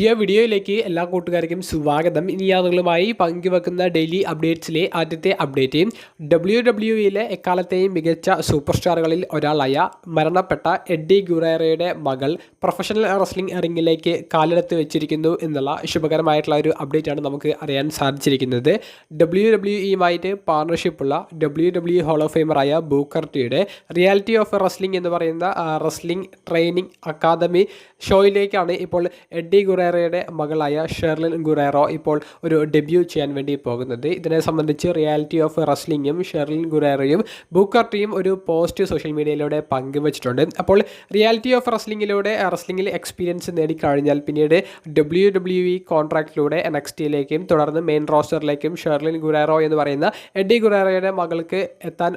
പുതിയ വീഡിയോയിലേക്ക് എല്ലാ കൂട്ടുകാർക്കും സ്വാഗതം. ഇനി ആളുകളുമായി പങ്കുവെക്കുന്ന ഡെയിലി അപ്ഡേറ്റ്സിലെ ആദ്യത്തെ അപ്ഡേറ്റ് WWE എക്കാലത്തെയും മികച്ച സൂപ്പർ സ്റ്റാറുകളിൽ ഒരാളായ മരണപ്പെട്ട എഡ്ഡി ഗുറേറയുടെ മകൾ പ്രൊഫഷണൽ റെസ്ലിംഗ് റിംഗിലേക്ക് കാലെടുത്ത് വെച്ചിരിക്കുന്നു എന്നുള്ള ശുഭകരമായിട്ടുള്ള ഒരു അപ്ഡേറ്റ് ആണ് നമുക്ക് അറിയാൻ സാധിച്ചിരിക്കുന്നത്. WWEയുമായിട്ട് പാർട്ണർഷിപ്പുള്ള WWE ഹോൾ ഓഫ് ഫെയിമറായ ബൂക്കർ ടിയുടെ റിയാലിറ്റി ഓഫ് റെസ്ലിംഗ് എന്ന് പറയുന്ന റെസ്ലിംഗ് ട്രെയിനിങ് അക്കാദമി ഷോയിലേക്കാണ് ഇപ്പോൾ എഡ്ഡി ഗുറേറയുടെ മകളായ ഷെർലിൻ ഗുറേറോ ഇപ്പോൾ ഒരു ഡെബ്യൂ ചെയ്യാൻ വേണ്ടി പോകുന്നത്. ഇതിനെ സംബന്ധിച്ച് റിയാലിറ്റി ഓഫ് റെസ്ലിംഗും ഷെർലിൻ ഗുറേറയും ബൂക്കർ ടിയും ഒരു പോസ്റ്റ് സോഷ്യൽ മീഡിയയിലൂടെ പങ്കുവച്ചിട്ടുണ്ട്. അപ്പോൾ റിയാലിറ്റി ഓഫ് റെസ്ലിംഗിൽ എക്സ്പീരിയൻസ് നേടിക്കഴിഞ്ഞാൽ പിന്നീട് WWE കോൺട്രാക്റ്റിലൂടെ NXTയിലേക്കും തുടർന്ന് മെയിൻ റോസ്റ്ററിലേക്കും ഷെർലിൻ ഗുറേറോ എന്ന് പറയുന്ന എഡ്ഡി ഗുറേറയുടെ മകൾക്ക് എത്താൻ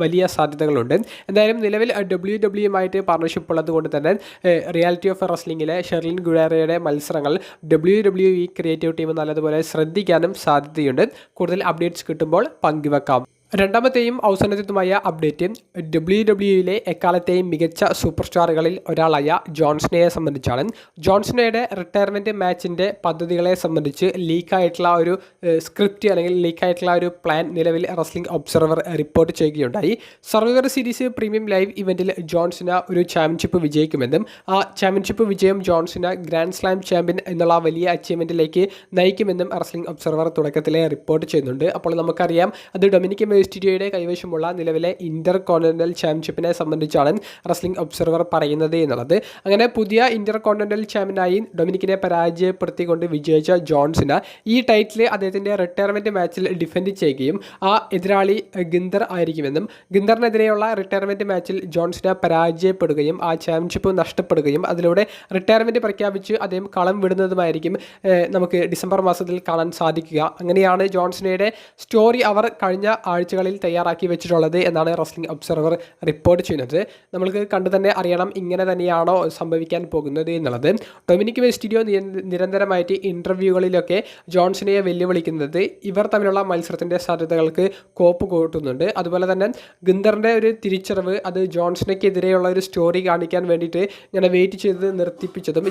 വലിയ സാധ്യതകളുണ്ട്. എന്തായാലും നിലവിൽ WWEയുമായിട്ട് പാർട്ണർഷിപ്പ് ഉള്ളത് കൊണ്ട് തന്നെ റിയാലിറ്റി ഓഫ് റെസ്ലിംഗിലെ ഷെർലിൻ ഗുറേറയുടെ മത്സരങ്ങൾ WWE ക്രിയേറ്റീവ് ടീം നല്ലതുപോലെ ശ്രദ്ധിക്കാനും സാധ്യതയുണ്ട്. കൂടുതൽ അപ്ഡേറ്റ്സ് കിട്ടുമ്പോൾ പങ്കുവെക്കാം. രണ്ടാമത്തെയും അവസാനത്തേതുമായ അപ്ഡേറ്റ് WWEയിലെ എക്കാലത്തെയും മികച്ച സൂപ്പർ സ്റ്റാറുകളിൽ ഒരാളായ ജോൺ സിനയെ സംബന്ധിച്ചാണ്. ജോൺ സിനയുടെ റിട്ടയർമെൻറ്റ് മാച്ചിൻ്റെ പദ്ധതികളെ സംബന്ധിച്ച് ലീക്കായിട്ടുള്ള ഒരു സ്ക്രിപ്റ്റ് അല്ലെങ്കിൽ ലീക്കായിട്ടുള്ള ഒരു പ്ലാൻ നിലവിൽ റെസ്ലിംഗ് ഒബ്സർവർ റിപ്പോർട്ട് ചെയ്യുകയുണ്ടായി. സർവൈവർ സീരീസ് പ്രീമിയം ലൈവ് ഇവൻറ്റിൽ ജോൺ സിന ഒരു ചാമ്പ്യൻഷിപ്പ് വിജയിക്കുമെന്നും ആ ചാമ്പ്യൻഷിപ്പ് വിജയം John Cena grand slam champion എന്നുള്ള വലിയ അച്ചീവ്മെൻറ്റിലേക്ക് നയിക്കുമെന്നും റെസ്ലിംഗ് ഒബ്സർവർ തുടക്കത്തിലെ റിപ്പോർട്ട് ചെയ്യുന്നുണ്ട്. അപ്പോൾ നമുക്കറിയാം അത് ഡൊമിനിക് മിസ്റ്റീരിയോയുടെ കൈവശമുള്ള നിലവിലെ ഇന്റർ കോണ്ടിനെന്റൽ ചാമ്പ്യൻഷിപ്പിനെ സംബന്ധിച്ചാണ് റെസ്ലിംഗ് ഒബ്സർവർ പറയുന്നത് എന്നുള്ളത്. അങ്ങനെ പുതിയ ഇന്റർ കോണ്ടിനെന്റൽ ചാമ്പ്യനായി ഡൊമിനിക്കിനെ പരാജയപ്പെടുത്തിക്കൊണ്ട് വിജയിച്ച ജോൺ സിന ഈ ടൈറ്റിൽ അദ്ദേഹത്തിൻ്റെ റിട്ടയർമെൻറ്റ് മാച്ചിൽ ഡിഫെൻഡ് ചെയ്യുകയും ആ എതിരാളി ഗിന്ദർ ആയിരിക്കുമെന്നും ഗിന്ദറിനെതിരെയുള്ള റിട്ടയർമെൻറ്റ് മാച്ചിൽ ജോൺ സിന പരാജയപ്പെടുകയും ആ ചാമ്പ്യൻഷിപ്പ് നഷ്ടപ്പെടുകയും അതിലൂടെ റിട്ടയർമെൻറ്റ് പ്രഖ്യാപിച്ച് അദ്ദേഹം കളം വിടുന്നതുമായിരിക്കും നമുക്ക് ഡിസംബർ മാസത്തിൽ കാണാൻ സാധിക്കുക. അങ്ങനെയാണ് ജോൺ സിനയുടെ സ്റ്റോറി അവർ കഴിഞ്ഞ ആഴ്ചകളിൽ തയ്യാറാക്കി വെച്ചിട്ടുള്ളത് എന്നാണ് റെസ്ലിംഗ് ഒബ്സർവർ റിപ്പോർട്ട് ചെയ്യുന്നത്. നമ്മൾക്ക് കണ്ടു തന്നെ അറിയണം ഇങ്ങനെ തന്നെയാണോ സംഭവിക്കാൻ പോകുന്നത് എന്നുള്ളത്. ഡൊമിനിക് മിസ്റ്റീരിയോ നിരന്തരമായിട്ട് ഇൻ്റർവ്യൂകളിലൊക്കെ ജോൺസിനെ വെല്ലുവിളിക്കുന്നത് ഇവർ തമ്മിലുള്ള മത്സരത്തിൻ്റെ സാധ്യതകൾക്ക് കോപ്പ് കൂട്ടുന്നുണ്ട്. അതുപോലെ തന്നെ ഗിന്ദറിൻ്റെ ഒരു തിരിച്ചറിവ് അത് ജോൺസിനെതിരെയുള്ള ഒരു സ്റ്റോറി കാണിക്കാൻ വേണ്ടിയിട്ട് ഇങ്ങനെ വെയിറ്റ് ചെയ്ത് നിർത്തിപ്പിച്ചതും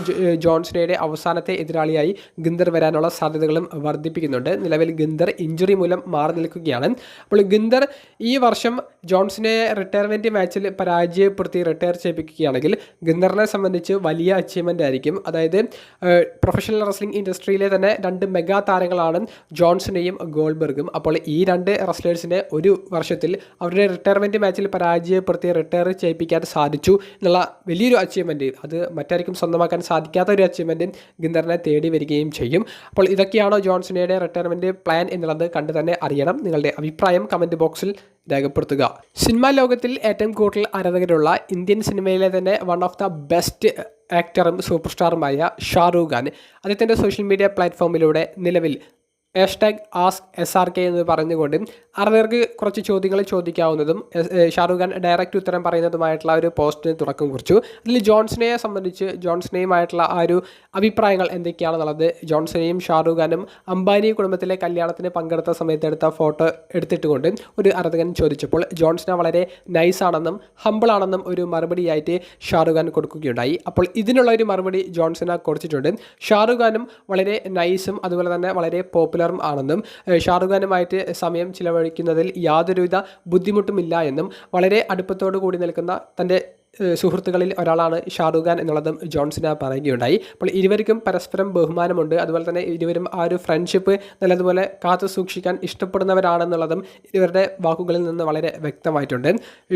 ജോൺസിനയുടെ അവസാനത്തെ എതിരാളിയായി ഗിന്ദർ വരാനുള്ള സാധ്യതകളും വർദ്ധിപ്പിക്കുന്നുണ്ട്. നിലവിൽ ഗിന്ദർ ഇഞ്ചുറി മൂലം മാറി നിൽക്കുകയാണ്. അപ്പോൾ ഗിന്ദർ ഈ വർഷം ജോൺസിനെ റിട്ടയർമെൻറ്റ് മാച്ചിൽ പരാജയപ്പെടുത്തി റിട്ടയർ ചെയ്യിപ്പിക്കുകയാണെങ്കിൽ ഗിന്ദറിനെ സംബന്ധിച്ച് വലിയ അച്ചീവ്മെൻ്റ് ആയിരിക്കും. അതായത് പ്രൊഫഷണൽ റെസ്ലിംഗ് ഇൻഡസ്ട്രിയിലെ തന്നെ രണ്ട് മെഗാ താരങ്ങളാണ് ജോൺസിനെയും ഗോൾബർഗും. അപ്പോൾ ഈ രണ്ട് റെസ്ലേഴ്സിനെ ഒരു വർഷത്തിൽ അവരുടെ റിട്ടയർമെൻറ്റ് മാച്ചിൽ പരാജയപ്പെടുത്തി റിട്ടയർ ചെയ്യിപ്പിക്കാൻ സാധിച്ചു എന്നുള്ള വലിയൊരു അച്ചീവ്മെൻറ്റ് അത് മറ്റാർക്കും സ്വന്തമാക്കാൻ സാധിക്കാത്ത ഒരു അച്ചീവ്മെൻറ്റ് ഗിന്ദറിനെ തേടി വരികയും ചെയ്യും. അപ്പോൾ ഇതൊക്കെയാണോ ജോൺസിനയുടെ റിട്ടയർമെൻറ്റ് പ്ലാൻ എന്നുള്ളത് കണ്ടു തന്നെ അറിയണം. നിങ്ങളുടെ അഭിപ്രായം കമൻറ്റ് ബോക്സിൽ രേഖപ്പെടുത്തുക. സിനിമാ ലോകത്തിൽ ഏറ്റവും കൂടുതൽ ആരാധകരുള്ള ഇന്ത്യൻ സിനിമയിലെ തന്നെ വൺ ഓഫ് ദ ബെസ്റ്റ് ആക്ടറും സൂപ്പർ സ്റ്റാറുമായ ഷാരൂഖ് ഖാൻ അദ്ദേഹത്തിൻ്റെ സോഷ്യൽ മീഡിയ പ്ലാറ്റ്ഫോമിലൂടെ നിലവിൽ #AskSRK എന്ന് പറഞ്ഞുകൊണ്ട് ആരാധകർക്ക് കുറച്ച് ചോദ്യങ്ങൾ ചോദിക്കാവുന്നതും ഷാരൂഖ് ഖാൻ ഡയറക്റ്റ് ഉത്തരം പറയുന്നതുമായിട്ടുള്ള ഒരു പോസ്റ്റിന് തുടക്കം കുറിച്ചു. അതിൽ ജോൺസിനെയെ സംബന്ധിച്ച് ജോൺസിനെയുമായിട്ടുള്ള ആ ഒരു അഭിപ്രായങ്ങൾ എന്തൊക്കെയാണെന്നുള്ളത് ജോൺസിനെയും ഷാരൂഖ് ഖാനും അംബാനി കുടുംബത്തിലെ കല്യാണത്തിന് പങ്കെടുത്ത സമയത്ത് എടുത്ത ഫോട്ടോ എടുത്തിട്ടുകൊണ്ട് ഒരു ആരാധകൻ ചോദിച്ചപ്പോൾ ജോൺസിനെ വളരെ നൈസാണെന്നും ഹമ്പിളാണെന്നും ഒരു മറുപടിയായിട്ട് ഷാരൂഖ് ഖാൻ കൊടുക്കുകയുണ്ടായി. അപ്പോൾ ഇതിനുള്ള ഒരു മറുപടി ജോൺസിനെ കൊടുത്തിട്ടുണ്ട്. ഷാരൂഖ് ഖാനും വളരെ നൈസും അതുപോലെ തന്നെ വളരെ പോപ്പുലർ ആണെന്നും ഷാരൂഖ് ഖാനുമായിട്ട് സമയം ചിലവഴിക്കുന്നതിൽ യാതൊരുവിധ ബുദ്ധിമുട്ടുമില്ല എന്നും വളരെ അടുപ്പത്തോടു കൂടി നിൽക്കുന്ന തൻ്റെ സുഹൃത്തുക്കളിൽ ഒരാളാണ് ഷാരൂഖ് ഖാൻ എന്നുള്ളതും ജോൺസിന പറയുകയുണ്ടായി. അപ്പോൾ ഇരുവർക്കും പരസ്പരം ബഹുമാനമുണ്ട്. അതുപോലെ തന്നെ ഇരുവരും ആ ഒരു ഫ്രണ്ട്ഷിപ്പ് നല്ലതുപോലെ കാത്തു സൂക്ഷിക്കാൻ ഇഷ്ടപ്പെടുന്നവരാണെന്നുള്ളതും ഇവരുടെ വാക്കുകളിൽ നിന്ന് വളരെ വ്യക്തമായിട്ടുണ്ട്.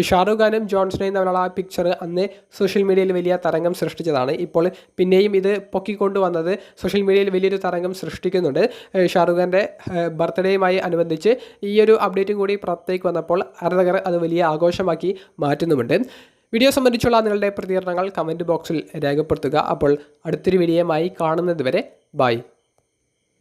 ഷാരൂഖ് ഖാനും ജോൺസിനെയും തമ്മിലുള്ള ആ പിക്ചർ അന്ന് സോഷ്യൽ മീഡിയയിൽ വലിയ തരംഗം സൃഷ്ടിച്ചതാണ്. ഇപ്പോൾ പിന്നെയും ഇത് പൊക്കിക്കൊണ്ടുവന്നത് സോഷ്യൽ മീഡിയയിൽ വലിയൊരു തരംഗം സൃഷ്ടിക്കുന്നുണ്ട്. ഷാരൂഖ് ഖാൻ്റെ ബർത്ത്ഡേയുമായി അനുബന്ധിച്ച് ഈ ഒരു അപ്ഡേറ്റും കൂടി പുറത്തേക്ക് വന്നപ്പോൾ ആരാധകർ അത് വലിയ ആഘോഷമാക്കി മാറ്റുന്നുമുണ്ട്. വീഡിയോ സംബന്ധിച്ചുള്ള നിങ്ങളുടെ പ്രതികരണങ്ങൾ കമൻറ്റ് ബോക്സിൽ രേഖപ്പെടുത്തുക. അപ്പോൾ അടുത്തൊരു വീഡിയോയുമായി കാണുന്നത് വരെ ബൈ.